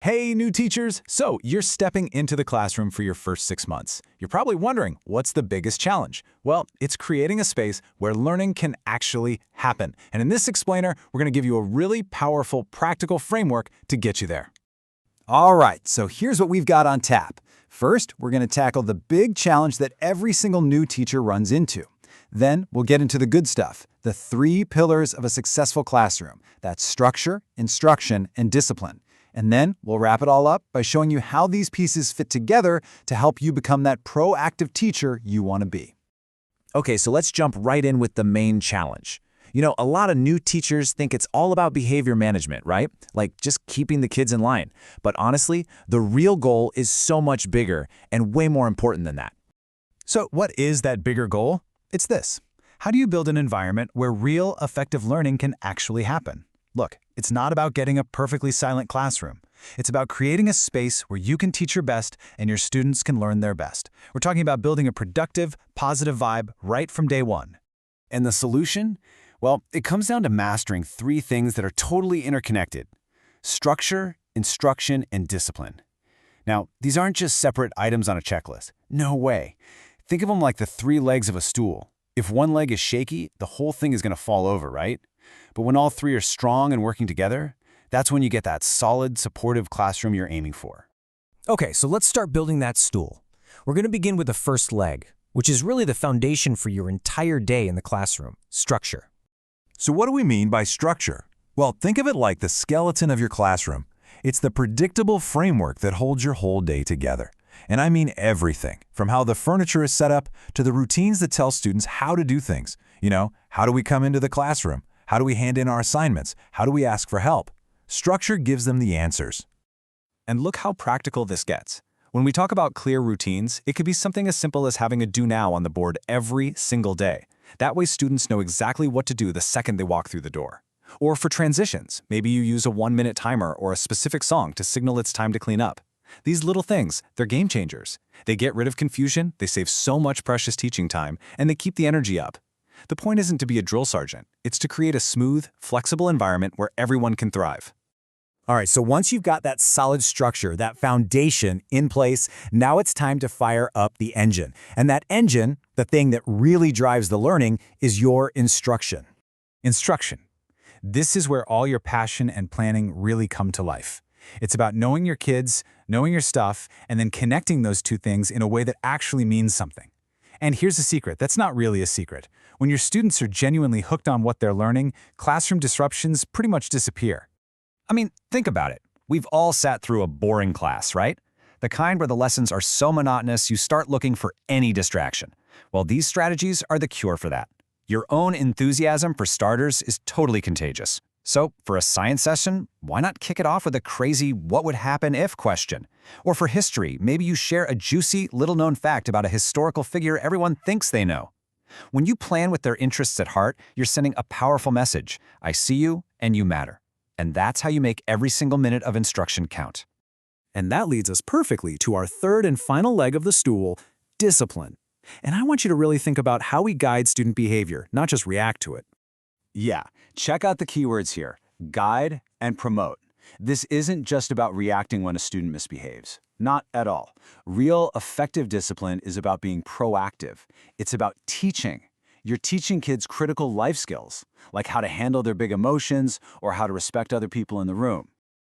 Hey, new teachers! So, you're stepping into the classroom for your first 6 months. You're probably wondering, what's the biggest challenge? Well, it's creating a space where learning can actually happen. And in this explainer, we're going to give you a really powerful, practical framework to get you there. All right, so here's what we've got on tap. First, we're going to tackle the big challenge that every single new teacher runs into. Then, we'll get into the good stuff, the 3 pillars of a successful classroom. That's structure, instruction, and discipline. And then we'll wrap it all up by showing you how these pieces fit together to help you become that proactive teacher you want to be. Okay, so let's jump right in with the main challenge. A lot of new teachers think it's all about behavior management, right? Like just keeping the kids in line. But honestly, the real goal is so much bigger and way more important than that. So, what is that bigger goal? It's this. How do you build an environment where real, effective learning can actually happen? Look, it's not about getting a perfectly silent classroom. It's about creating a space where you can teach your best and your students can learn their best. We're talking about building a productive, positive vibe right from day one. And the solution? Well, it comes down to mastering 3 things that are totally interconnected: structure, instruction, and discipline. Now, these aren't just separate items on a checklist. No way. Think of them like the 3 legs of a stool. If one leg is shaky, the whole thing is going to fall over, right? But when all 3 are strong and working together, that's when you get that solid, supportive classroom you're aiming for. Okay, so let's start building that stool. We're going to begin with the first leg, which is really the foundation for your entire day in the classroom: structure. So what do we mean by structure? Well, think of it like the skeleton of your classroom. It's the predictable framework that holds your whole day together. And I mean everything, from how the furniture is set up to the routines that tell students how to do things. How do we come into the classroom? How do we hand in our assignments? How do we ask for help? Structure gives them the answers. And look how practical this gets. When we talk about clear routines, it could be something as simple as having a do now on the board every single day. That way students know exactly what to do the second they walk through the door. Or for transitions, maybe you use a 1-minute timer or a specific song to signal it's time to clean up. These little things, they're game changers. They get rid of confusion, they save so much precious teaching time, and they keep the energy up. The point isn't to be a drill sergeant. It's to create a smooth, flexible environment where everyone can thrive. All right, so once you've got that solid structure, that foundation in place, now it's time to fire up the engine. And that engine, the thing that really drives the learning, is your instruction. Instruction. This is where all your passion and planning really come to life. It's about knowing your kids, knowing your stuff, and then connecting those 2 things in a way that actually means something. And here's a secret that's not really a secret. When your students are genuinely hooked on what they're learning, classroom disruptions pretty much disappear. I mean, think about it. We've all sat through a boring class, right? The kind where the lessons are so monotonous you start looking for any distraction. Well, these strategies are the cure for that. Your own enthusiasm, for starters, is totally contagious. So, for a science session, why not kick it off with a crazy "what would happen if" question? Or for history, maybe you share a juicy, little-known fact about a historical figure everyone thinks they know. When you plan with their interests at heart, you're sending a powerful message: I see you, and you matter. And that's how you make every single minute of instruction count. And that leads us perfectly to our third and final leg of the stool, discipline. And I want you to really think about how we guide student behavior, not just react to it. Yeah, check out the keywords here: guide and promote. This isn't just about reacting when a student misbehaves. Not at all. Real, effective discipline is about being proactive. It's about teaching. You're teaching kids critical life skills, like how to handle their big emotions or how to respect other people in the room.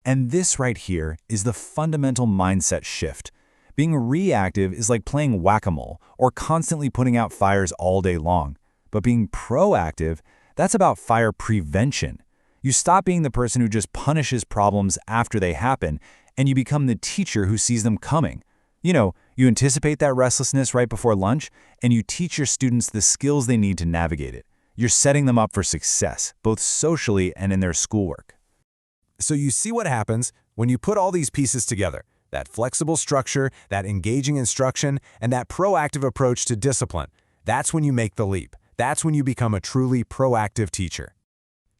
And this right here is the fundamental mindset shift. Being reactive is like playing whack-a-mole or constantly putting out fires all day long. But being proactive, that's about fire prevention. You stop being the person who just punishes problems after they happen, and you become the teacher who sees them coming. You anticipate that restlessness right before lunch, and you teach your students the skills they need to navigate it. You're setting them up for success, both socially and in their schoolwork. So you see what happens when you put all these pieces together: that flexible structure, that engaging instruction, and that proactive approach to discipline. That's when you make the leap. That's when you become a truly proactive teacher.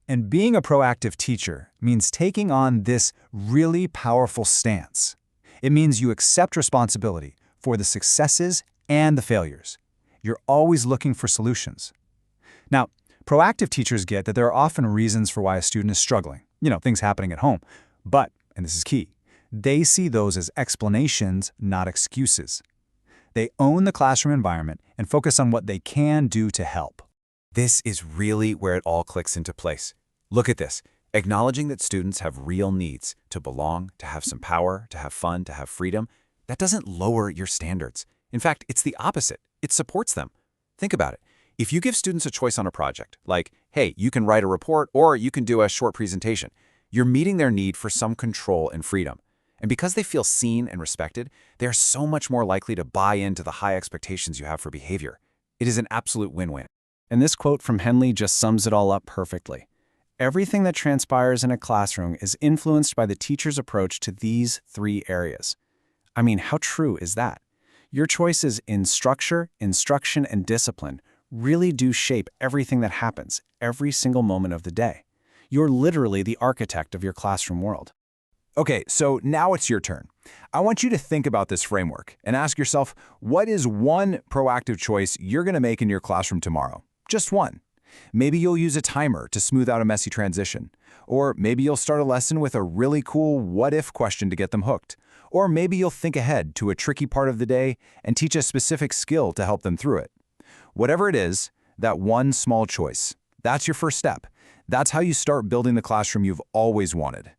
And being a proactive teacher means taking on this really powerful stance. It means you accept responsibility for the successes and the failures. You're always looking for solutions. Now, proactive teachers get that there are often reasons for why a student is struggling, things happening at home. But, and this is key, They see those as explanations, not excuses. They own the classroom environment and focus on what they can do to help. This is really where it all clicks into place. Look at this. Acknowledging that students have real needs to belong, to have some power, to have fun, to have freedom, that doesn't lower your standards. In fact, it's the opposite. It supports them. Think about it. If you give students a choice on a project, like, hey, you can write a report or you can do a short presentation, you're meeting their need for some control and freedom. And because they feel seen and respected, they are so much more likely to buy into the high expectations you have for behavior. It is an absolute win-win. And this quote from Henley just sums it all up perfectly. Everything that transpires in a classroom is influenced by the teacher's approach to these 3 areas. I mean, how true is that? Your choices in structure, instruction, and discipline really do shape everything that happens every single moment of the day. You're literally the architect of your classroom world. Okay, so now it's your turn. I want you to think about this framework and ask yourself, what is one proactive choice you're going to make in your classroom tomorrow? Just one. Maybe you'll use a timer to smooth out a messy transition. Or maybe you'll start a lesson with a really cool what-if question to get them hooked. Or maybe you'll think ahead to a tricky part of the day and teach a specific skill to help them through it. Whatever it is, that one small choice, that's your first step. That's how you start building the classroom you've always wanted.